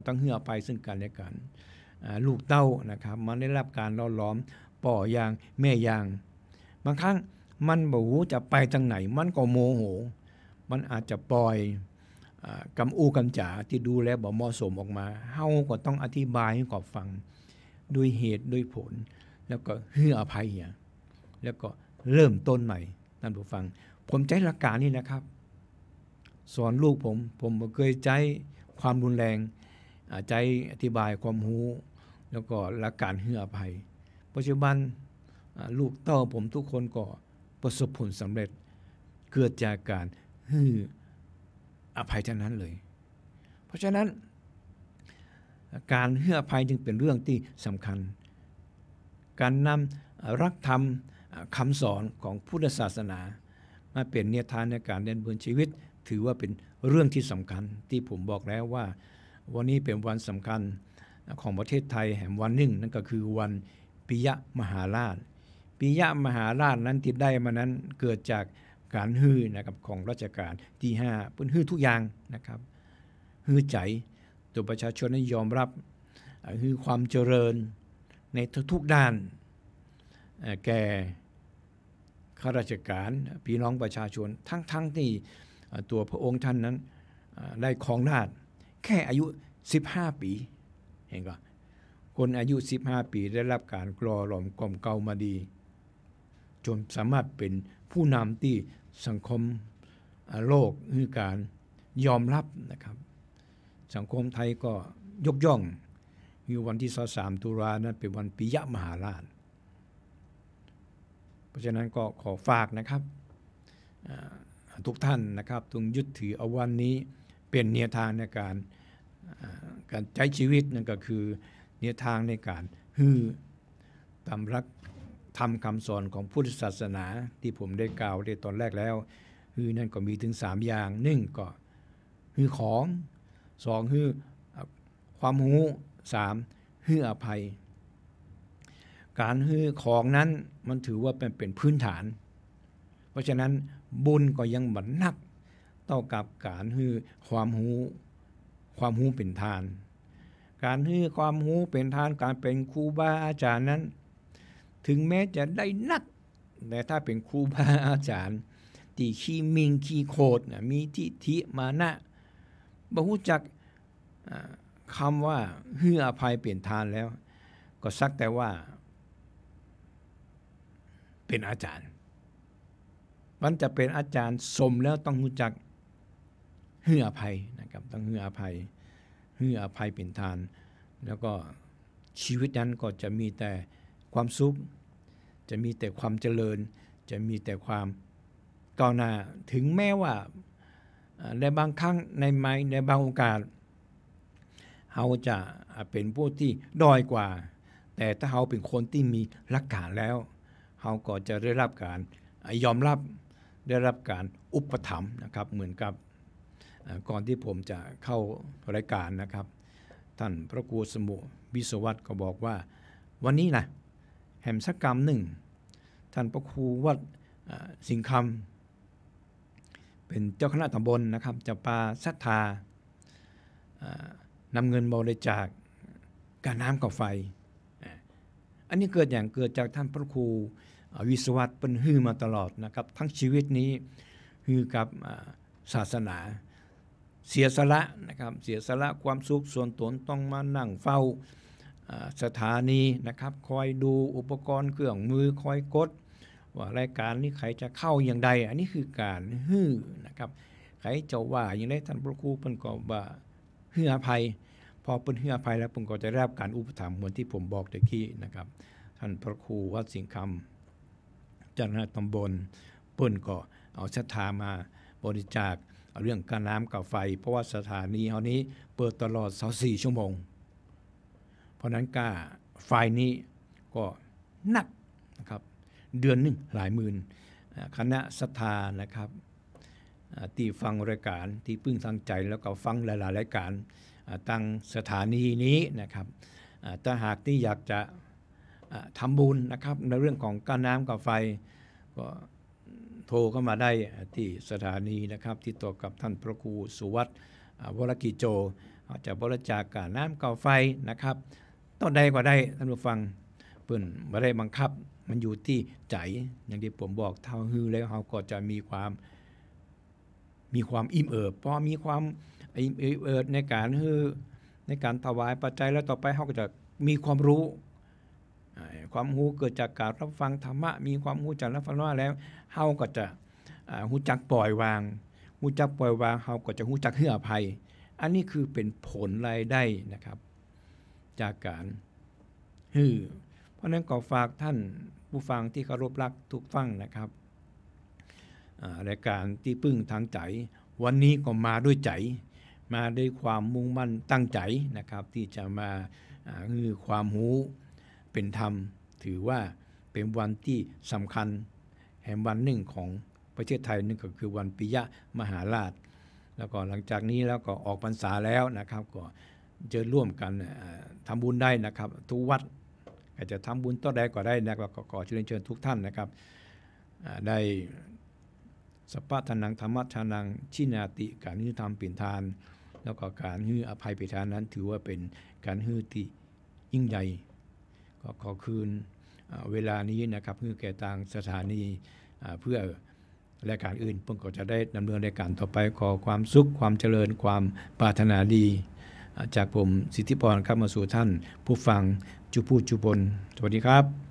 ต้องเหื่อไปซึ่งกันและกันลูกเต้านะครับมันได้รับการล่อล้อมป่อยางแม่ยางบางครั้งมันบ่รู้จะไปทางไหนมันก็โมโหมันอาจจะปล่อยกำอูกำจ๋าที่ดูแลบ่เหมาะสมออกมาเฮาก็ต้องอธิบายให้เขาฟังด้วยเหตุด้วยผลแล้วก็ให้อภัยแล้วก็เริ่มต้นใหม่ท่านผู้ฟังผมใช้หลักการนี้นะครับสอนลูกผมบ่เคยใช้ความรุนแรงใจอธิบายความรู้แล้วก็หลักการให้อภัยปัจจุบันลูกเต้าผมทุกคนก็ประสบผลสำเร็จเกิดจากการให้อภัยทั้งนั้นเลยเพราะฉะนั้นการให้อภัยจึงเป็นเรื่องที่สำคัญการนำรักธรรมคำสอนของพุทธศาสนามาเป็นแนวทางในการดำเนินชีวิตถือว่าเป็นเรื่องที่สำคัญที่ผมบอกแล้วว่าวันนี้เป็นวันสำคัญของประเทศไทยแห่งวันหนึ่งนั่นก็คือวันปิยมหาราชปิยมหาราชนั้นที่ได้มานั้นเกิดจากการฮื้อนะครับของรัชกาลที่5เพิ่นฮื้อทุกอย่างนะครับฮื้อใจตัวประชาชนนั้นยอมรับฮื้อความเจริญในทุกๆด้านแก่ข้าราชการพี่น้องประชาชนทั้งที่ตัวพระองค์ท่านนั้นได้ครองราชย์แค่อายุ15ปีเห็นก็คนอายุ15ปีได้รับการกลอหลอมกล่อมเกลามาดีจนสามารถเป็นผู้นำที่สังคมโลกคือการยอมรับนะครับสังคมไทยก็ยกย่องคือวันที่23ตุลานั้นเป็นวันปิยมหาราชเพราะฉะนั้นก็ขอฝากนะครับทุกท่านนะครับต้องยึดถือเอาวันนี้เป็นแนวทางในการใช้ชีวิตนั่นก็คือแนวทางในการฮื้อตามรักธรรมคำสอนของพุทธศาสนาที่ผมได้กล่าวในตอนแรกแล้วฮื้อนั่นก็มีถึง3อย่าง1ก็ฮื้อของ2ฮื้อความรู้3ฮื้ออภัยการฮื้อของนั้นมันถือว่าเป็นพื้นฐานเพราะฉะนั้นบุญก็ยังบ่นักเท่ากับการฮื้อความรู้เป็นทานการฮื้อความรู้เป็นทานการเป็นครูบาอาจารย์นั้นถึงแม้จะได้นักแต่ถ้าเป็นครูบาอาจารย์ที่ขี้มิงขี้โคตรมีทิฐิมานะบ่รู้จักคำว่าฮื้ออภัยเป็นทานแล้วก็สักแต่ว่าเป็นอาจารย์มันจะเป็นอาจารย์สมแล้วต้องรู้จักฮื้ออภัยนะครับต้องฮื้ออภัยเป็นทานแล้วก็ชีวิตนั้นก็จะมีแต่ความสุขจะมีแต่ความเจริญจะมีแต่ความก้าวหน้าถึงแม้ว่าในบางครั้งในบางโอกาสเราจะเป็นผู้ที่ด้อยกว่าแต่ถ้าเราเป็นคนที่มีหลักการแล้วเราก็จะได้รับการยอมรับได้รับการอุปถัมภ์นะครับเหมือนกับก่อนที่ผมจะเข้ารายการนะครับท่านพระครูสมุวิศวัตรก็บอกว่าวันนี้นะแห่มสักกรรมหนึ่งท่านพระครูวัดสิงห์คำเป็นเจ้าคณะตำบลนะครับจะปาศรัทธานำเงินบริจาคการน้ำกับไฟอันนี้เกิดจากท่านพระครูวิศวัตรเป็นฮื้อมาตลอดนะครับทั้งชีวิตนี้ฮื้อกับศาสนาเสียสละนะครับเสียสละความสุขส่วนตนต้องมานั่งเฝ้าสถานีนะครับคอยดูอุปกรณ์เครื่องมือคอยกดว่ารายการนี้ใครจะเข้าอย่างใดอันนี้คือการฮื้อนะครับใครจะว่าอย่างไรท่านพระครูเพิ่นก็ว่าฮื้ออภัยพอเพิ่นฮื้ออภัยแล้วเพิ่นก็จะได้รับการอุปถัมภ์เหมือนที่ผมบอกตะกี้นะครับท่านพระครูวัดสิงห์คำเจ้าคณะตำบลเพิ่นก็เอาศรัทธามาบริจาคเรื่องการน้ำกับไฟเพราะว่าสถานีเฮานี้เปิดตลอด24ชั่วโมงเพราะนั้นก็ไฟนี้ก็นักนะครับเดือนนึงหลายหมื่นคณะศรัทธานะครับที่ฟังรายการที่พึ่งทางใจแล้วก็ฟังหลายๆรายการตั้งสถานีนี้นะครับถ้าหากที่อยากจะทำบุญนะครับในเรื่องของการน้ำกับไฟก็โทรเข้ามาได้ที่สถานีนะครับที่ต่อกับท่านพระครูสุวัตรวรกิจโจ เขาจะบริจาคค่าน้ำค่าไฟนะครับต้นใดก็ได้ท่านผู้ฟังเพิ่นบ่ได้บังคับมันอยู่ที่ใจอย่างที่ผมบอกเท่าฮือแล้วเขาก็จะมีความอิ่มเอิบพอมีความอิ่มเอิบในการฮือในการถวายปัจจัยแล้วต่อไปเขาก็จะมีความรู้เกิดจากการรับฟังธรรมะมีความรู้จากรับฟังว่าแล้วเฮาก็จะรู้จักปล่อยวางเฮาก็จะรู้จักให้อภัยอันนี้คือเป็นผลรายได้นะครับจากการเพราะนั้นก็ฝากท่านผู้ฟังที่เคารพรักทุกฟังนะครับรายการที่พึ่งทางใจวันนี้ก็มาด้วยใจมาด้วยความมุ่งมั่นตั้งใจนะครับที่จะมาความรู้เป็นธรรมถือว่าเป็นวันที่สำคัญแห่งวันหนึ่งของประเทศไทยนั่นก็คือวันปิยมหาราชแล้วก็หลังจากนี้แล้วก็ออกพรรษาแล้วนะครับก็จะร่วมกันทำบุญได้นะครับทุกวัดอาจจะทำบุญต่อใดก็ได้นะครับก็ขอเชิญทุกท่านนะครับได้สัพพะทานังธรรมะทานังชินาติการฮือธรรมเปลี่ยนทานแล้วก็การฮืออภัยเปลี่ยนทานนั้นถือว่าเป็นการฮือที่ยิ่งใหญ่ก็ขอคืนเวลานี้นะครับฮือแก่ทางสถานีเพื่อรายการอื่นเพิ่งก็จะได้ดำเนินรายการต่อไปขอความสุขความเจริญความปรารถนาดีจากผมสิทธิพรครับมาสู่ท่านผู้ฟังจุพูจุบลสวัสดีครับ